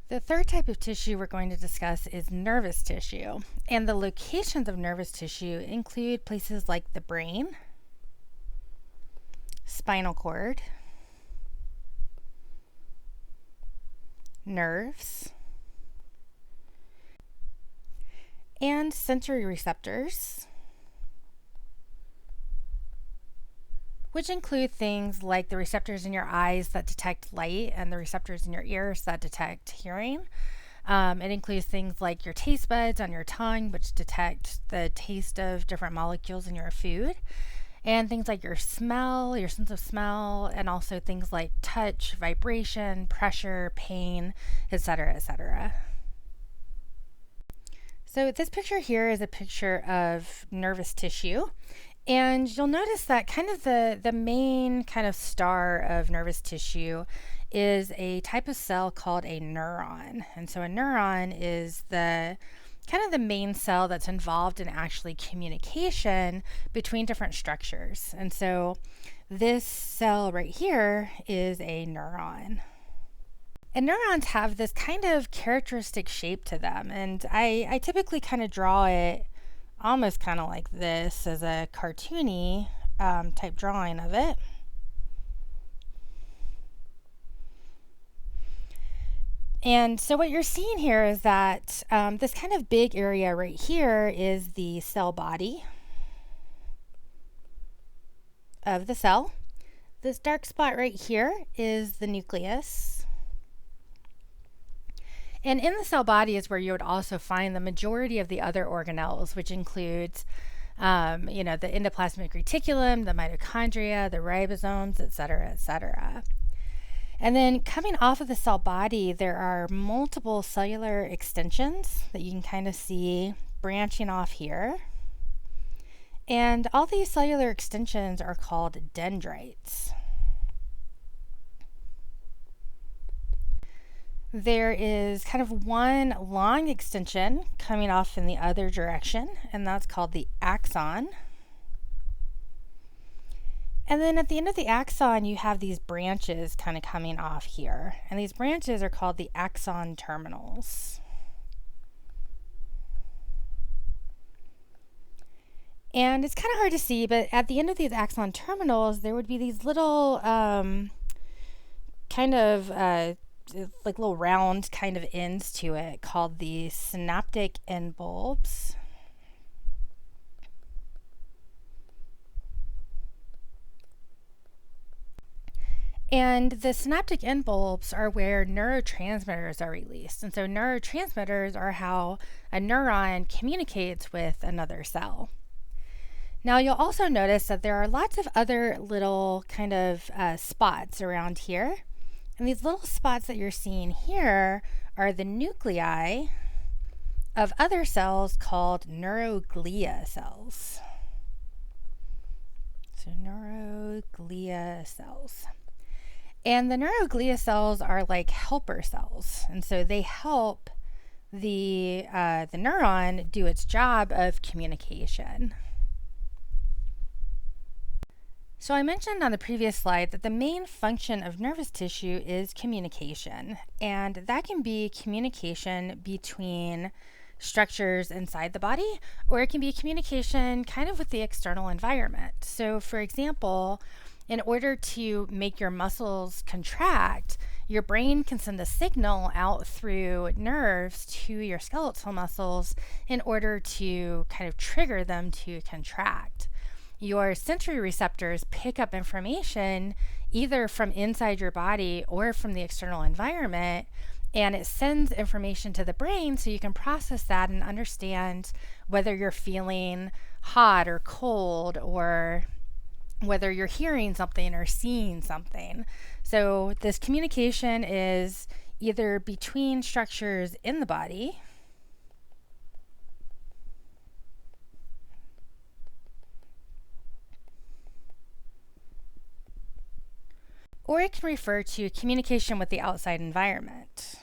The third type of tissue we're going to discuss is nervous tissue, and the locations of nervous tissue include places like the brain, spinal cord, nerves, and sensory receptors, which include things like the receptors in your eyes that detect light and the receptors in your ears that detect hearing. It includes things like your taste buds on your tongue, which detect the taste of different molecules in your food, and things like your smell, your sense of smell, and also things like touch, vibration, pressure, pain, etc., etc. So this picture here is a picture of nervous tissue. And you'll notice that kind of the main kind of star of nervous tissue is a type of cell called a neuron. And so a neuron is the kind of the main cell that's involved in actually communication between different structures. And so this cell right here is a neuron. And neurons have this kind of characteristic shape to them. And I typically kind of draw it almost kind of like this as a cartoony type drawing of it. And so what you're seeing here is that this kind of big area right here is the cell body of the cell. This dark spot right here is the nucleus. And in the cell body is where you would also find the majority of the other organelles, which includes, the endoplasmic reticulum, the mitochondria, the ribosomes, et cetera, et cetera. And then coming off of the cell body, there are multiple cellular extensions that you can kind of see branching off here. And all these cellular extensions are called dendrites. There is kind of one long extension coming off in the other direction, and that's called the axon. And then at the end of the axon, you have these branches kind of coming off here, and these branches are called the axon terminals. And it's kind of hard to see, but at the end of these axon terminals, there would be these little like little round kind of ends to it called the synaptic end bulbs. And the synaptic end bulbs are where neurotransmitters are released. And so neurotransmitters are how a neuron communicates with another cell. Now you'll also notice that there are lots of other little kind of spots around here. And these little spots that you're seeing here are the nuclei of other cells called neuroglia cells. So neuroglia cells. And the neuroglia cells are like helper cells. And so they help the neuron do its job of communication. So I mentioned on the previous slide that the main function of nervous tissue is communication, and that can be communication between structures inside the body, or it can be communication kind of with the external environment. So for example, in order to make your muscles contract, your brain can send a signal out through nerves to your skeletal muscles in order to kind of trigger them to contract. Your sensory receptors pick up information either from inside your body or from the external environment, and it sends information to the brain so you can process that and understand whether you're feeling hot or cold, or whether you're hearing something or seeing something. So this communication is either between structures in the body, or it can refer to communication with the outside environment.